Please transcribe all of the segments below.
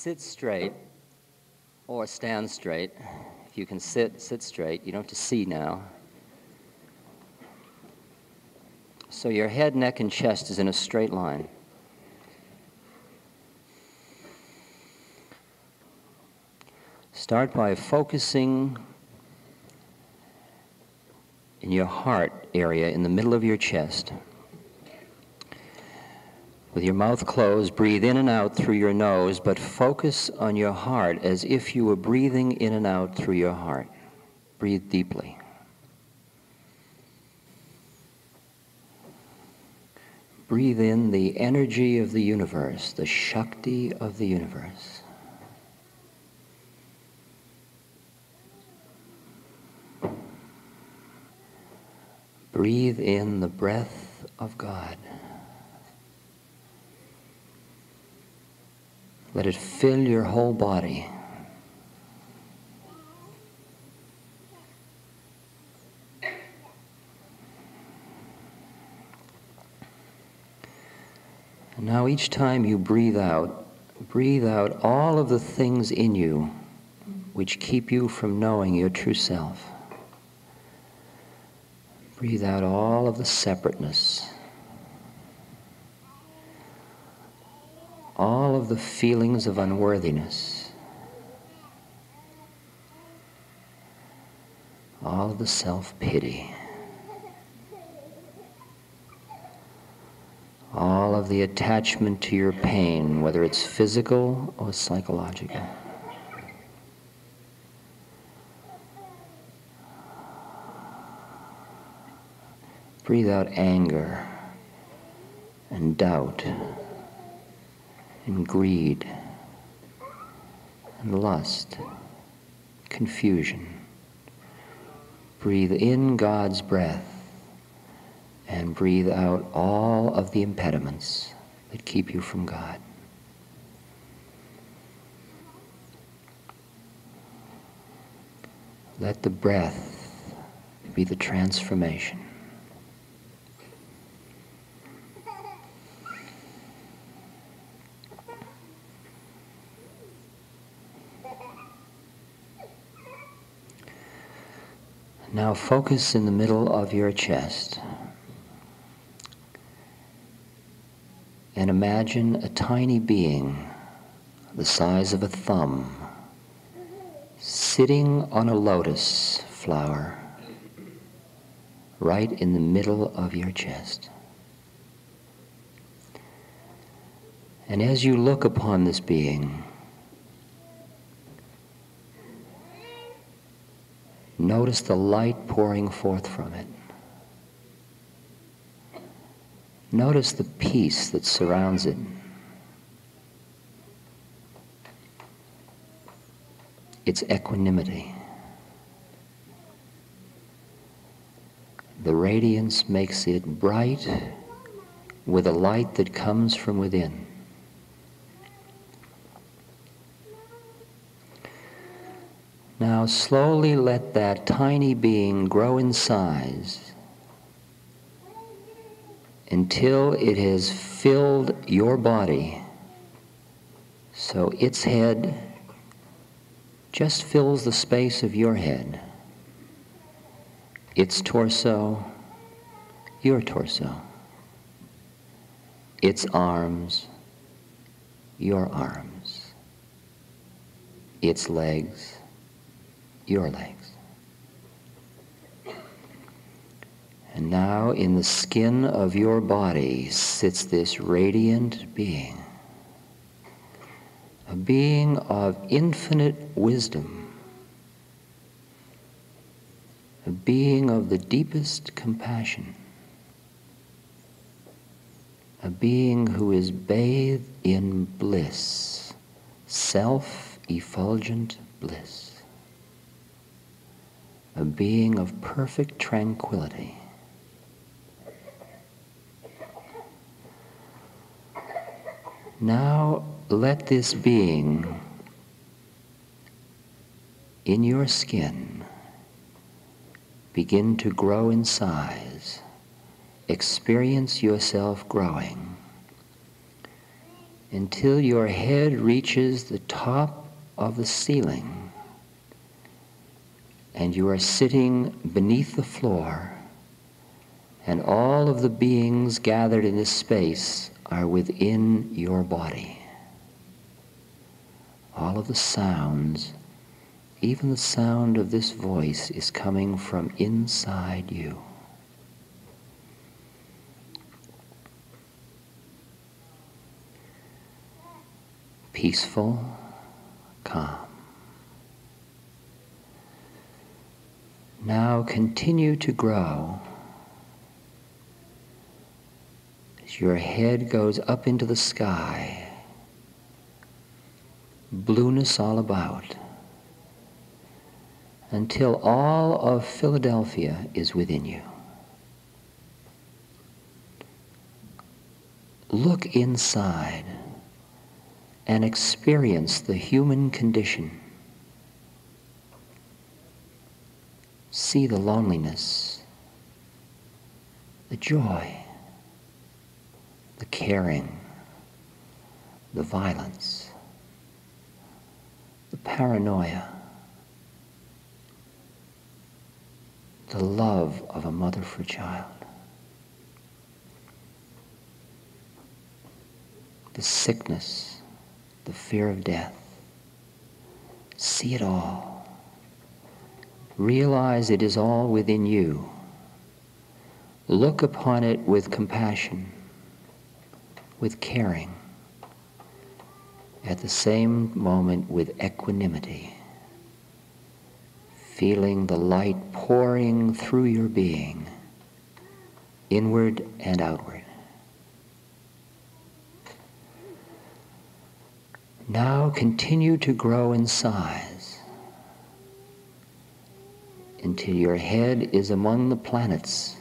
sit straight or stand straight. If you can sit straight. You don't have to see now. So your head, neck, and chest is in a straight line. Start by focusing in your heart area in the middle of your chest. With your mouth closed, breathe in and out through your nose, but focus on your heart as if you were breathing in and out through your heart. Breathe deeply. Breathe in the energy of the universe, the Shakti of the universe. Breathe in the breath of God. Let it fill your whole body. And now each time you breathe out all of the things in you which keep you from knowing your true self. Breathe out all of the separateness, all of the feelings of unworthiness, all of the self-pity, all of the attachment to your pain, whether it's physical or psychological. Breathe out anger and doubt and greed and lust, confusion. Breathe in God's breath and breathe out all of the impediments that keep you from God. Let the breath be the transformation. Now focus in the middle of your chest and imagine a tiny being the size of a thumb sitting on a lotus flower right in the middle of your chest. And as you look upon this being, notice the light pouring forth from it. Notice the peace that surrounds it. Its equanimity. The radiance makes it bright with a light that comes from within. Now slowly let that tiny being grow in size until it has filled your body, so its head just fills the space of your head, its torso, your torso, its arms, your arms, its legs, your legs. And now in the skin of your body sits this radiant being, a being of infinite wisdom, a being of the deepest compassion, a being who is bathed in bliss, self-effulgent bliss. A being of perfect tranquility. Now let this being in your skin begin to grow in size. Experience yourself growing until your head reaches the top of the ceiling and you are sitting beneath the floor, and all of the beings gathered in this space are within your body. All of the sounds, even the sound of this voice, is coming from inside you. Peaceful, calm. Now continue to grow as your head goes up into the sky, blueness all about, until all of Philadelphia is within you. Look inside and experience the human condition. See the loneliness, the joy, the caring, the violence, the paranoia, the love of a mother for a child, the sickness, the fear of death. See it all. Realize it is all within you. Look upon it with compassion, with caring, at the same moment with equanimity, feeling the light pouring through your being, inward and outward. Now continue to grow in size until your head is among the planets.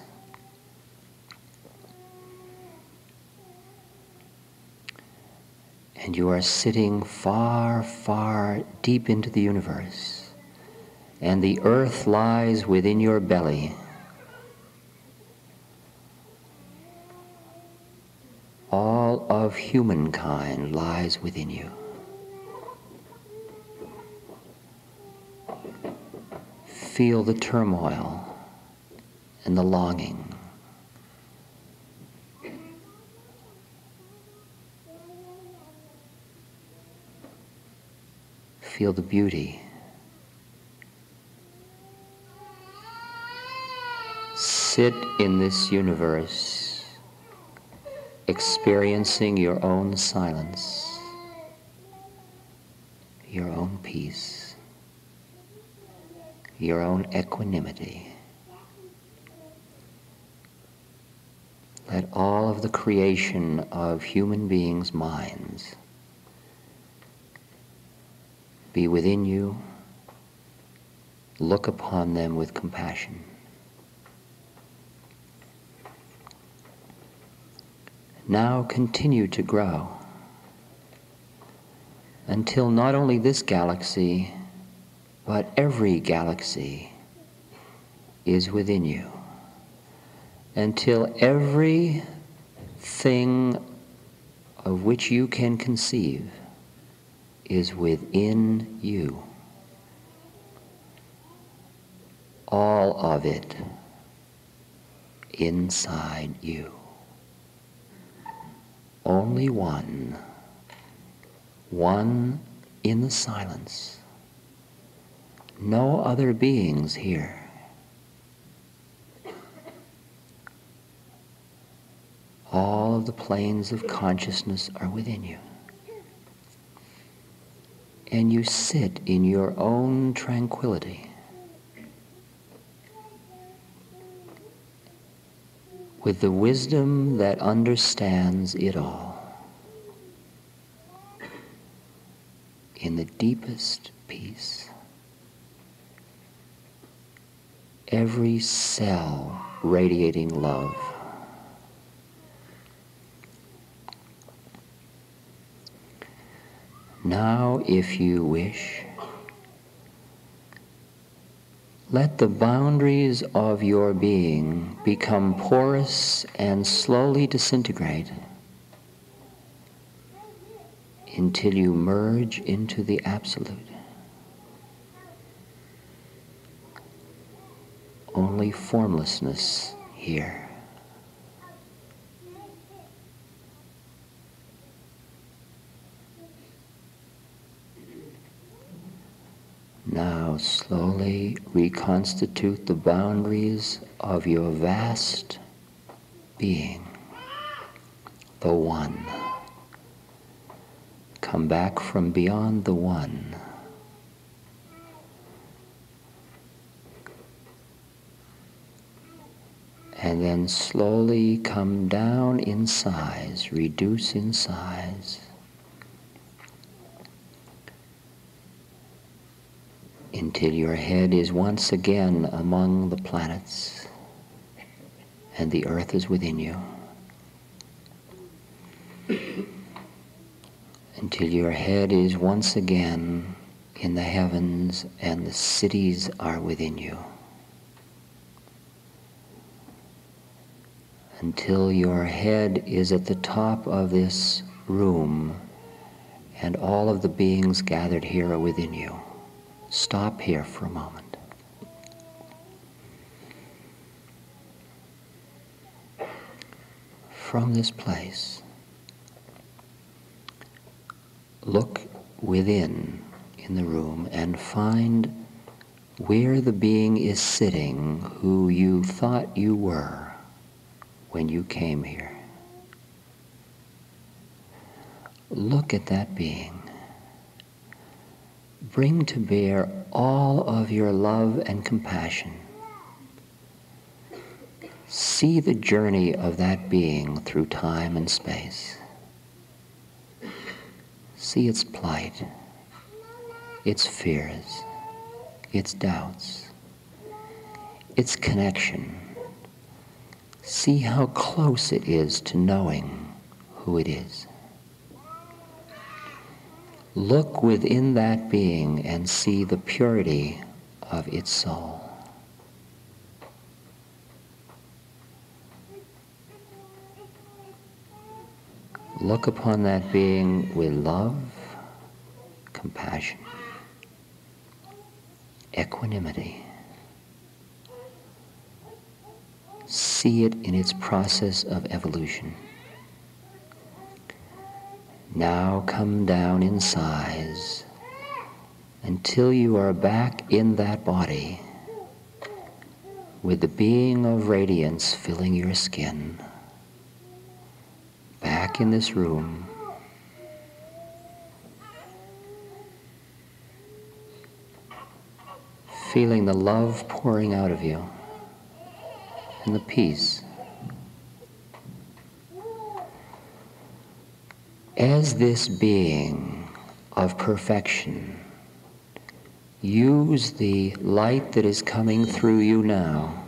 And you are sitting far, far deep into the universe, and the earth lies within your belly. All of humankind lies within you. Feel the turmoil and the longing. Feel the beauty. Sit in this universe, experiencing your own silence, your own peace, your own equanimity. Let all of the creation of human beings' minds be within you. Look upon them with compassion. Now continue to grow until not only this galaxy, but every galaxy is within you, until every thing of which you can conceive is within you. All of it inside you. Only one in the silence. No other beings here. All of the planes of consciousness are within you. And you sit in your own tranquility, with the wisdom that understands it all, in the deepest peace. Every cell radiating love. Now, if you wish, let the boundaries of your being become porous and slowly disintegrate. until you merge into the Absolute. Only formlessness here. Now slowly reconstitute the boundaries of your vast being, the One. Come back from beyond the One. And then slowly come down in size, reduce in size, until your head is once again among the planets and the earth is within you. Until your head is once again in the heavens and the cities are within you. Until your head is at the top of this room and all of the beings gathered here are within you. Stop here for a moment. From this place, look within in the room and find where the being is sitting who you thought you were when you came here. Look at that being. Bring to bear all of your love and compassion. See the journey of that being through time and space. See its plight, its fears, its doubts, its connection. See how close it is to knowing who it is. Look within that being and see the purity of its soul. Look upon that being with love, compassion, equanimity. See it in its process of evolution. Now come down in size until you are back in that body with the being of radiance filling your skin. Back in this room. Feeling the love pouring out of you and the peace. As this being of perfection, use the light that is coming through you now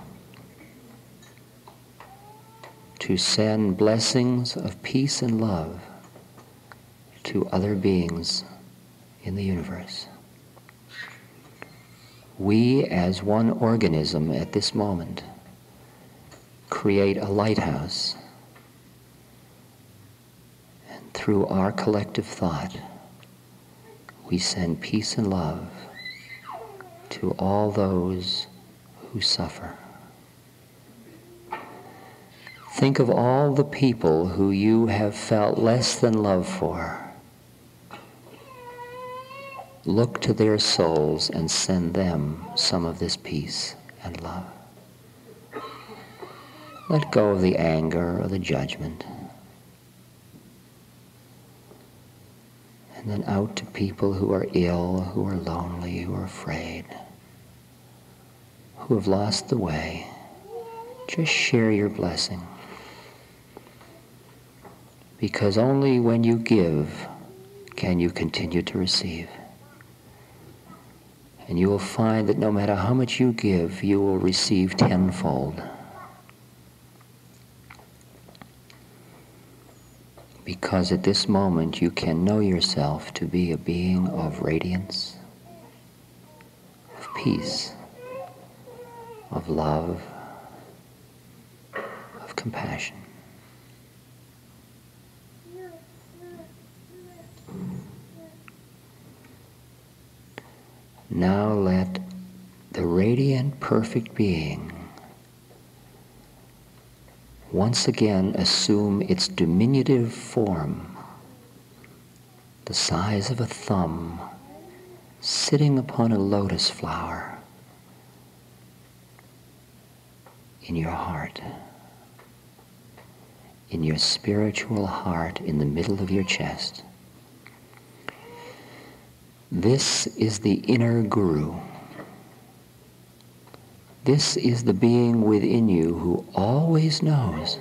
to send blessings of peace and love to other beings in the universe. We, as one organism at this moment, create a lighthouse. Through our collective thought, we send peace and love to all those who suffer. Think of all the people who you have felt less than love for. Look to their souls and send them some of this peace and love. Let go of the anger or the judgment. And then out to people who are ill, who are lonely, who are afraid, who have lost the way. Just share your blessing. Because only when you give can you continue to receive. And you will find that no matter how much you give, you will receive tenfold. Because at this moment you can know yourself to be a being of radiance, of peace, of love, of compassion. Now let the radiant, perfect being once again assume its diminutive form, the size of a thumb, sitting upon a lotus flower in your heart, in your spiritual heart, in the middle of your chest. This is the inner guru. This is the being within you who always knows.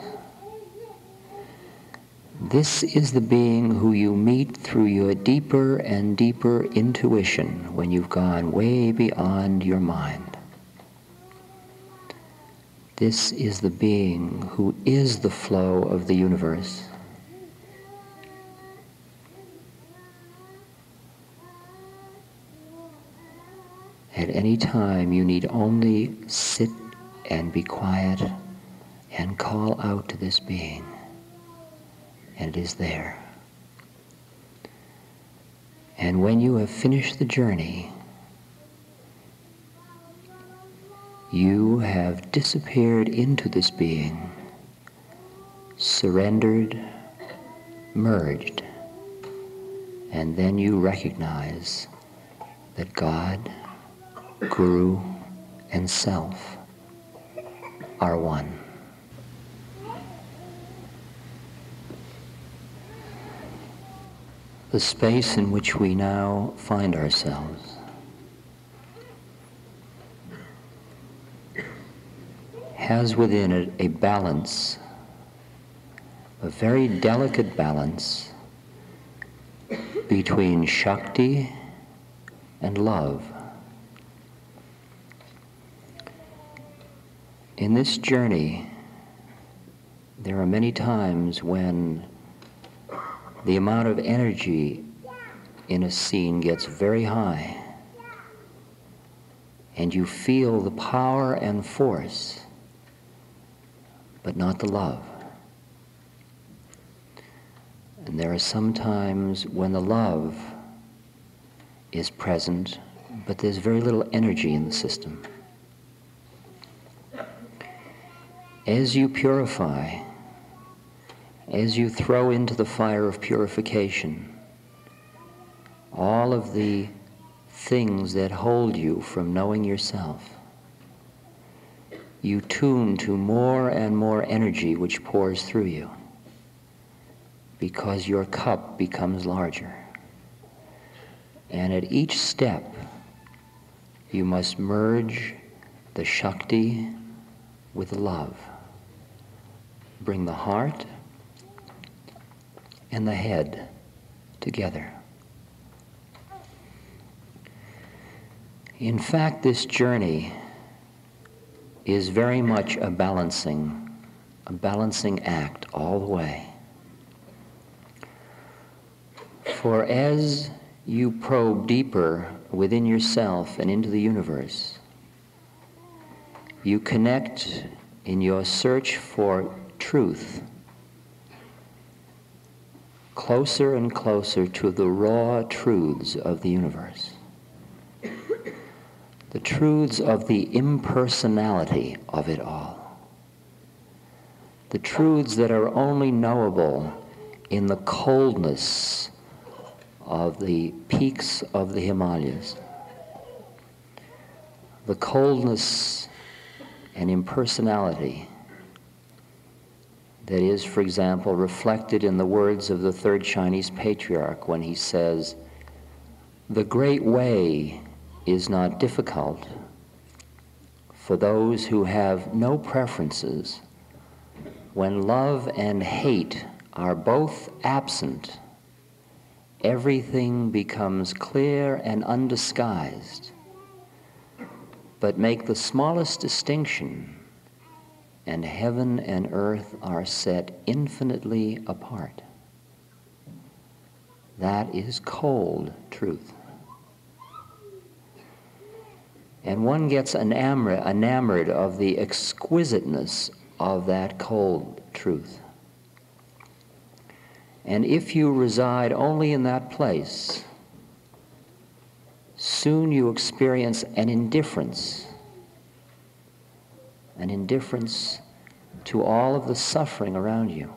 This is the being who you meet through your deeper and deeper intuition when you've gone way beyond your mind. This is the being who is the flow of the universe. At any time, you need only sit and be quiet and call out to this being, and it is there. And when you have finished the journey, you have disappeared into this being, surrendered, merged, and then you recognize that God, Guru, and Self are one. The space in which we now find ourselves has within it a balance, a very delicate balance between Shakti and love. In this journey, there are many times when the amount of energy in a scene gets very high, and you feel the power and force, but not the love. And there are some times when the love is present, but there's very little energy in the system. As you purify, as you throw into the fire of purification all of the things that hold you from knowing yourself, you tune to more and more energy which pours through you, because your cup becomes larger. And at each step, you must merge the Shakti with the love. Bring the heart and the head together. In fact, this journey is very much a balancing act all the way. For as you probe deeper within yourself and into the universe, you connect in your search for truth closer and closer to the raw truths of the universe, the truths of the impersonality of it all, the truths that are only knowable in the coldness of the peaks of the Himalayas, the coldness and impersonality that is, for example, reflected in the words of the third Chinese patriarch when he says, "The great way is not difficult for those who have no preferences. When love and hate are both absent, everything becomes clear and undisguised. But make the smallest distinction, and heaven and earth are set infinitely apart." That is cold truth. And one gets enamored of the exquisiteness of that cold truth. And if you reside only in that place, soon you experience an indifference to all of the suffering around you.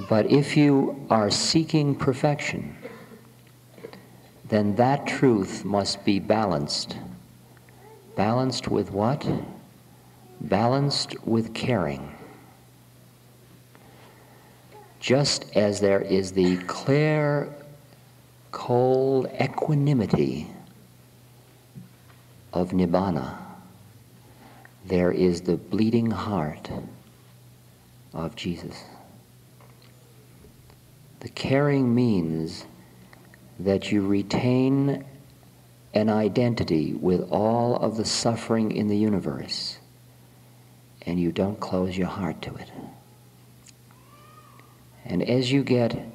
But if you are seeking perfection, then that truth must be balanced. Balanced with what? Balanced with caring. Just as there is the clear, cold equanimity of Nibbana, there is the bleeding heart of Jesus. The caring means that you retain an identity with all of the suffering in the universe, and you don't close your heart to it. And as you get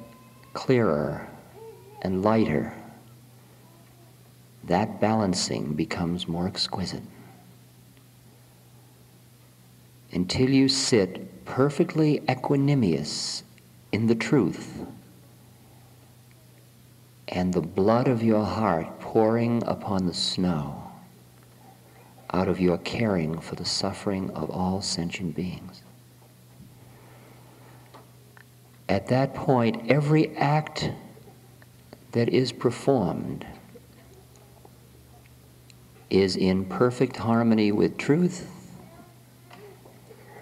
clearer and lighter, that balancing becomes more exquisite, until you sit perfectly equanimous in the truth, and the blood of your heart pouring upon the snow out of your caring for the suffering of all sentient beings. At that point, every act that is performed is in perfect harmony with truth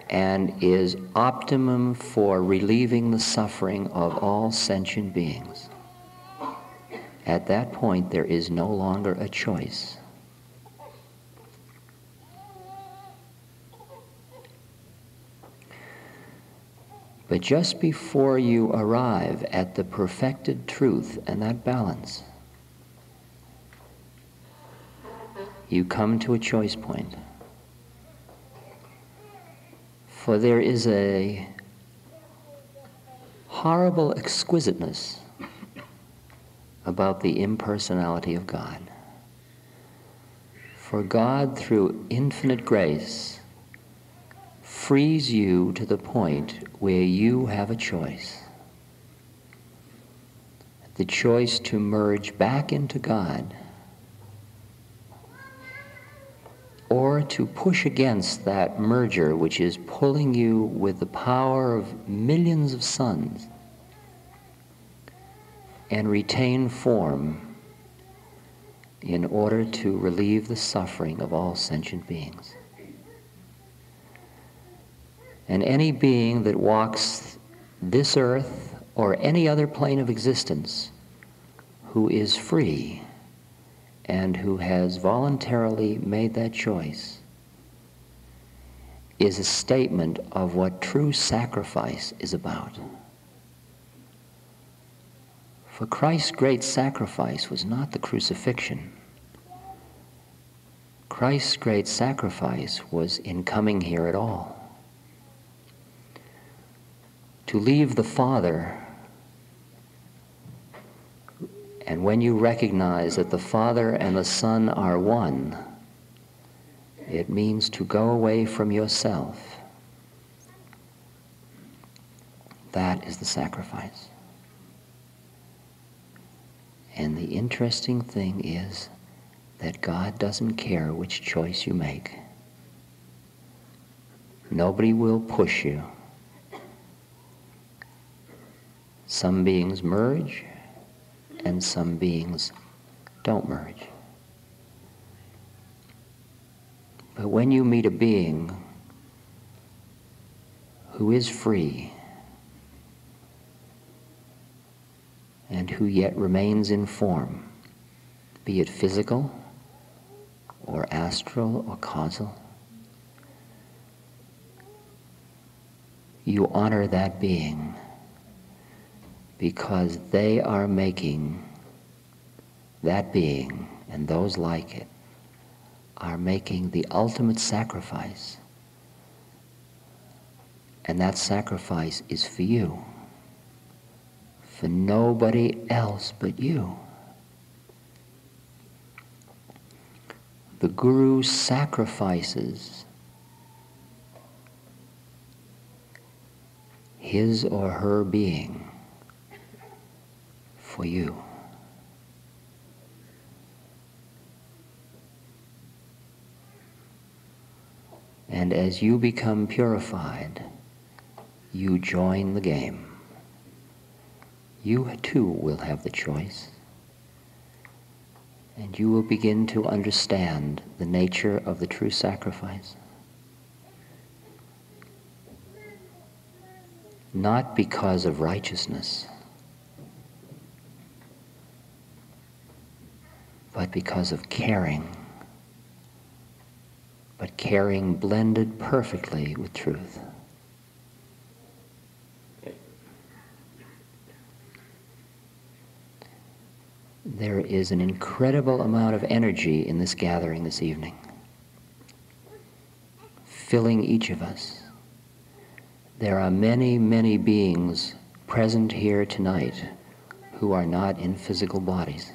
and is optimum for relieving the suffering of all sentient beings. At that point, there is no longer a choice. But just before you arrive at the perfected truth and that balance, you come to a choice point. For there is a horrible exquisiteness about the impersonality of God. For God, through infinite grace, frees you to the point where you have a choice. The choice to merge back into God, or to push against that merger which is pulling you with the power of millions of suns and retain form in order to relieve the suffering of all sentient beings. And any being that walks this earth or any other plane of existence who is free and who has voluntarily made that choice is a statement of what true sacrifice is about. For Christ's great sacrifice was not the crucifixion. Christ's great sacrifice was in coming here at all. To leave the Father, and when you recognize that the Father and the Son are one, it means to go away from yourself. That is the sacrifice. And the interesting thing is that God doesn't care which choice you make. Nobody will push you. Some beings merge, and some beings don't merge. But when you meet a being who is free and who yet remains in form, be it physical or astral or causal, you honor that being because they are making, that being and those like it are making the ultimate sacrifice. And that sacrifice is for you, for nobody else but you. The Guru sacrifices his or her being for you. And as you become purified, you join the game. You too will have the choice. And you will begin to understand the nature of the true sacrifice. Not because of righteousness, but because of caring. But caring blended perfectly with truth. There is an incredible amount of energy in this gathering this evening, filling each of us. There are many, many beings present here tonight who are not in physical bodies,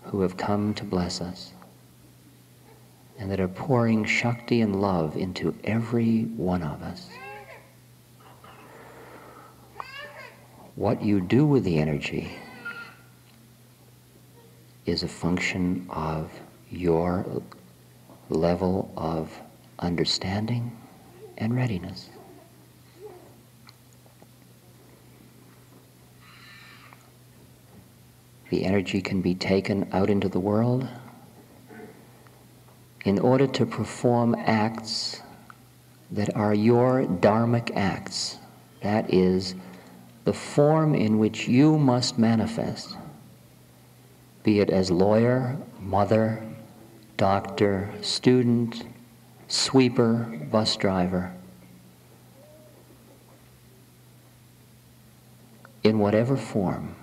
who have come to bless us, and that are pouring Shakti and love into every one of us. What you do with the energy is a function of your level of understanding and readiness. The energy can be taken out into the world in order to perform acts that are your dharmic acts. That is, the form in which you must manifest, be it as lawyer, mother, doctor, student, sweeper, bus driver, in whatever form,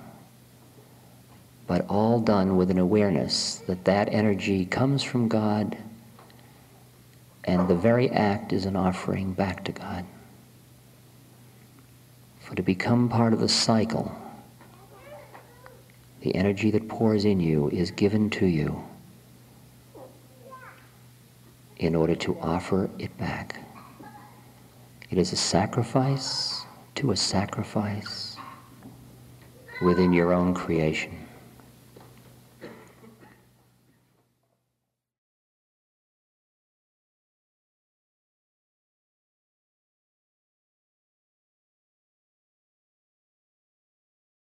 but all done with an awareness that that energy comes from God, and the very act is an offering back to God. For to become part of the cycle, the energy that pours in you is given to you in order to offer it back. It is a sacrifice to a sacrifice within your own creation.